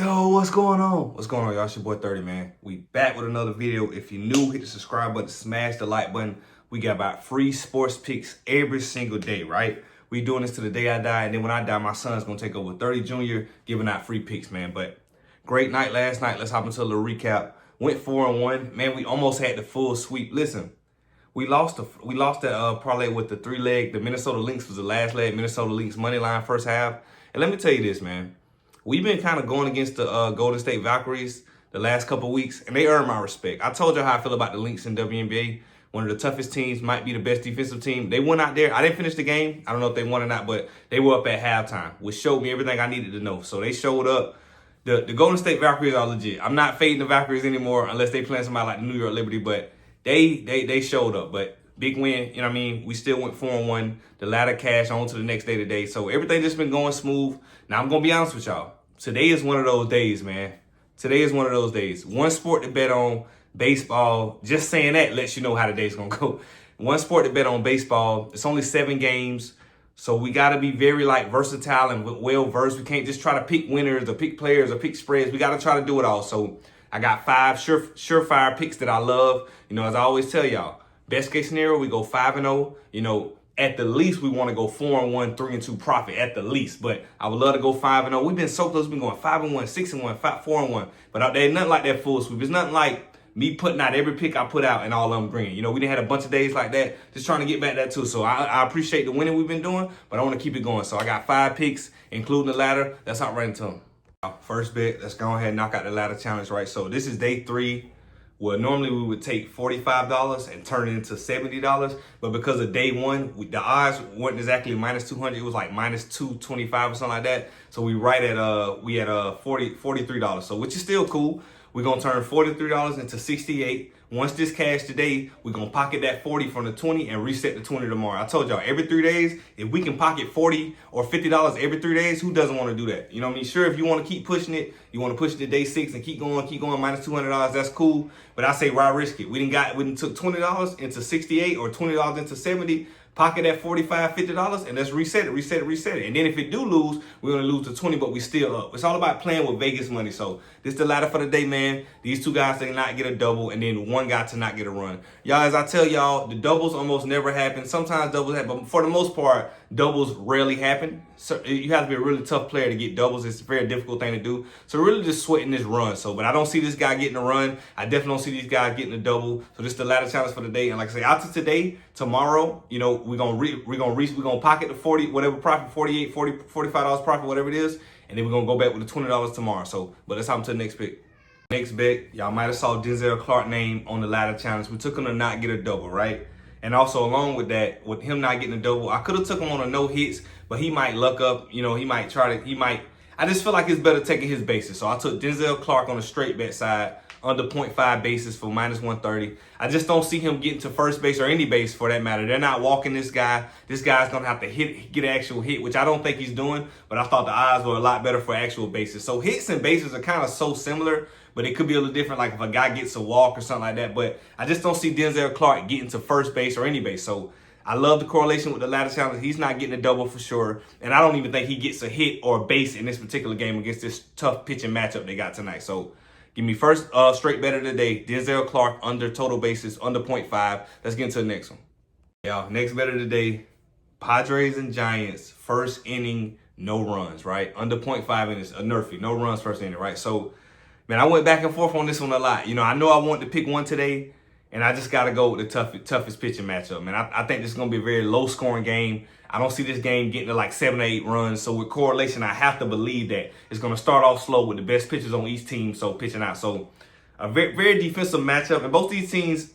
Yo, what's going on? What's going on, y'all? It's your boy 30, man. We back with another video. If you're new, hit the subscribe button, smash the like button. We got about free sports picks every single day, right? We doing this to the day I die, and then when I die, my son's gonna take over 30 Junior, giving out free picks, man. But great night last night. Let's hop into a little recap. Went 4-1. Man, we almost had the full sweep. Listen, we lost that parlay with the three leg. The Minnesota Lynx was the last leg. Minnesota Lynx money line first half. And let me tell you this, man. We've been kind of going against the Golden State Valkyries the last couple weeks, and they earned my respect. I told you how I feel about the Lynx in WNBA. One of the toughest teams, might be the best defensive team. They went out there. I didn't finish the game. I don't know if they won or not, but they were up at halftime, which showed me everything I needed to know. So they showed up. The Golden State Valkyries are legit. I'm not fading the Valkyries anymore unless they play somebody like the New York Liberty, but they showed up. But big win, you know what I mean? We still went 4-1. The ladder cash on to the next day today. So everything just been going smooth. Now I'm going to be honest with y'all. Today is one of those days, man. Today is one of those days. One sport to bet on, baseball. Just saying that lets you know how the day's going to go. One sport to bet on, baseball. It's only 7 games. So we got to be very versatile and well-versed. We can't just try to pick winners or pick players or pick spreads. We got to try to do it all. So I got 5 surefire picks that I love. You know, as I always tell y'all, best case scenario, we go 5-0. You know, at the least, we want to go 4-1, 3-2 profit at the least. But I would love to go 5-0. We've been so close. We've been going 5-1, 6-1, 4-1. But there's nothing like that full sweep. It's nothing like me putting out every pick I put out and all of them green. You know, we didn't have a bunch of days like that. Just trying to get back that too. So I appreciate the winning we've been doing, but I want to keep it going. So I got 5 picks, including the ladder. Let's hop right into them. First bet, let's go ahead and knock out the ladder challenge, right? So this is day 3. Well, normally we would take $45 and turn it into $70, but because of day 1, the odds weren't exactly minus 200. It was like minus 225 or something like that. So we right at $43. So which is still cool. We're gonna turn $43 into $68. Once this cash today, we're gonna pocket that 40 from the 20 and reset the 20 tomorrow. I told y'all, every 3 days, if we can pocket 40 or $50 every 3 days, who doesn't want to do that? You know what I mean? Sure, if you want to keep pushing it, you want to push it to day 6 and keep going, minus $200, that's cool. But I say, why risk it? We done took $20 into 68 or $20 into 70. Pocket that $45, $50, and let's reset it. And then if it do lose, we're going to lose to 20, but we still up. It's all about playing with Vegas money. So this is the ladder for the day, man. These 2 guys did not get a double, and then 1 guy to not get a run. Y'all, as I tell y'all, the doubles almost never happen. Sometimes doubles happen, but for the most part, doubles rarely happen. So you have to be a really tough player to get doubles. It's a very difficult thing to do. So really just sweating this run. So, but I don't see this guy getting a run. I definitely don't see these guys getting a double. So this is the ladder challenge for the day. And like I say, out to today, tomorrow, you know, we're gonna pocket the 40, whatever profit, 48, 40, $45 profit, whatever it is, and then we're gonna go back with the $20 tomorrow. So, but let's hop to the next pick. Next bet, y'all might have saw Denzel Clark name on the ladder challenge. We took him to not get a double, right? And also along with that, with him not getting a double, I could have took him on a no hits, but he might luck up. You know, I just feel like it's better taking his bases. So I took Denzel Clark on the straight bet side, under 0.5 bases for minus 130. I just don't see him getting to first base or any base for that matter. They're not walking this guy. This guy's going to have to get an actual hit, which I don't think he's doing, but I thought the odds were a lot better for actual bases. So hits and bases are kind of so similar, but it could be a little different, like if a guy gets a walk or something like that. But I just don't see Denzel Clark getting to first base or any base. So I love the correlation with the ladder challenge. He's not getting a double for sure. And I don't even think he gets a hit or a base in this particular game against this tough pitching matchup they got tonight. So give me first straight bet of the day. Denzel Clark under total bases, under 0.5. Let's get into the next one. Yeah, next bet of the day. Padres and Giants, first inning, no runs, right? Under 0.5 innings, a nerfy, no runs first inning, right? So, man, I went back and forth on this one a lot. You know, I know I wanted to pick one today, and I just got to go with the toughest pitching matchup, man. I think this is going to be a very low-scoring game. I don't see this game getting to like 7 or 8 runs. So with correlation, I have to believe that it's going to start off slow with the best pitchers on each team, so pitching out. So a very, very defensive matchup. And both these teams,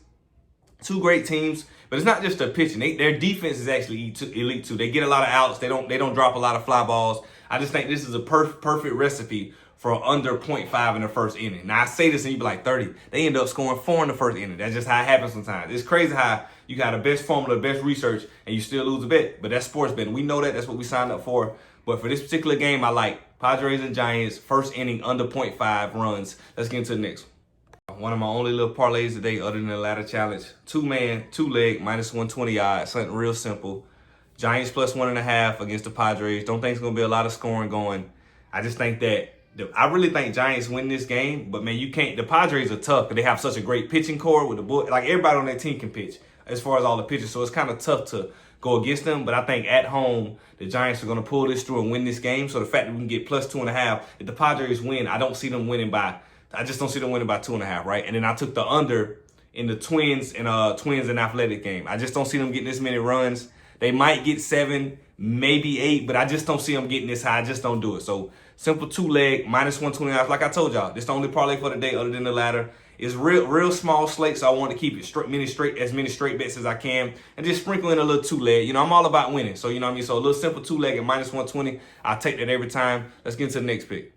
2 great teams, but it's not just their pitching. Their defense is actually elite too. They get a lot of outs. They don't drop a lot of fly balls. I just think this is a perfect recipe for under 0.5 in the first inning. Now, I say this and you be like, 30. They end up scoring 4 in the first inning. That's just how it happens sometimes. It's crazy how you got the best formula, the best research, and you still lose a bet. But that's sports betting. We know that. That's what we signed up for. But for this particular game, I like Padres and Giants, first inning, under 0.5 runs. Let's get into the next one. One of my only little parlays today other than the ladder challenge. 2-man, 2-leg, minus 120 odds. Something real simple. Giants plus 1.5 against the Padres. Don't think it's going to be a lot of scoring going. I just think that I really think Giants win this game, but man, you can't. The Padres are tough because they have such a great pitching core with the bull. Like everybody on that team can pitch as far as all the pitchers, so it's kind of tough to go against them. But I think at home the Giants are going to pull this through and win this game. So the fact that we can get plus 2.5, if the Padres win, I don't see them winning by. I just don't see them winning by 2.5, right? And then I took the under in the Twins and Athletic game. I just don't see them getting this many runs. They might get 7, maybe 8, but I just don't see them getting this high. I just don't do it. So simple 2-leg, minus 129. Like I told y'all, this is the only parlay for the day other than the ladder. It's real small slate, so I want to keep it as many straight bets as I can, and just sprinkle in a little 2-leg. You know, I'm all about winning, so you know what I mean. So a little simple 2-leg at minus 120. I'll take that every time. Let's get into the next pick.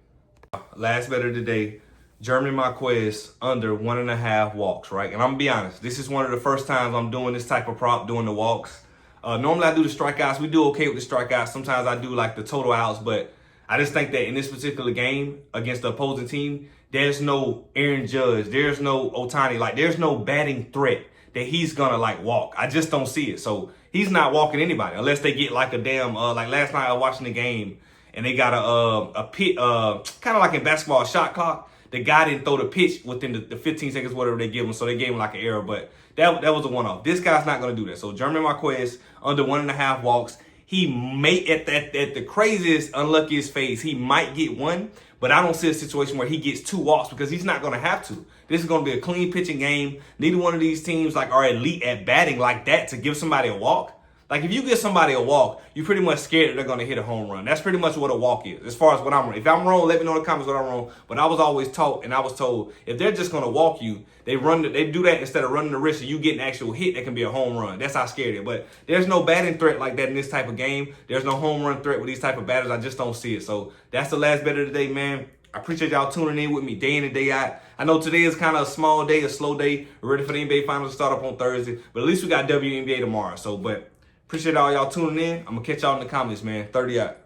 Last bet of the day. German Marquez under 1.5 walks, right? And I'm gonna be honest, this is one of the first times I'm doing this type of prop, doing the walks. Normally I do the strikeouts. We do okay with the strikeouts. Sometimes I do like the total outs, but I just think that in this particular game against the opposing team, there's no Aaron Judge, there's no Ohtani, like there's no batting threat that he's gonna like walk. I just don't see it. So he's not walking anybody unless they get like a damn like last night I was watching the game and they got a pit kind of like in basketball, a shot clock. The guy didn't throw the pitch within the 15 seconds, whatever they give him, so they gave him like an error, but that was a one-off. This guy's not going to do that. So German Marquez, under 1.5 walks, he may, at the craziest, unluckiest phase, he might get 1, but I don't see a situation where he gets 2 walks because he's not going to have to. This is going to be a clean pitching game. Neither one of these teams like are elite at batting like that to give somebody a walk. Like, if you give somebody a walk, you're pretty much scared that they're going to hit a home run. That's pretty much what a walk is, as far as what I'm wrong. If I'm wrong, let me know in the comments what I'm wrong. But I was always taught, and I was told, if they're just going to walk you, they do that instead of running the risk of you getting an actual hit that can be a home run. That's how scared it is. But there's no batting threat like that in this type of game. There's no home run threat with these type of batters. I just don't see it. So that's the last bet of the day, man. I appreciate y'all tuning in with me day in and day out. I know today is kind of a small day, a slow day. We're ready for the NBA Finals to start up on Thursday. But at least we got WNBA tomorrow. So, but appreciate all y'all tuning in. I'm going to catch y'all in the comments, man. 30 out.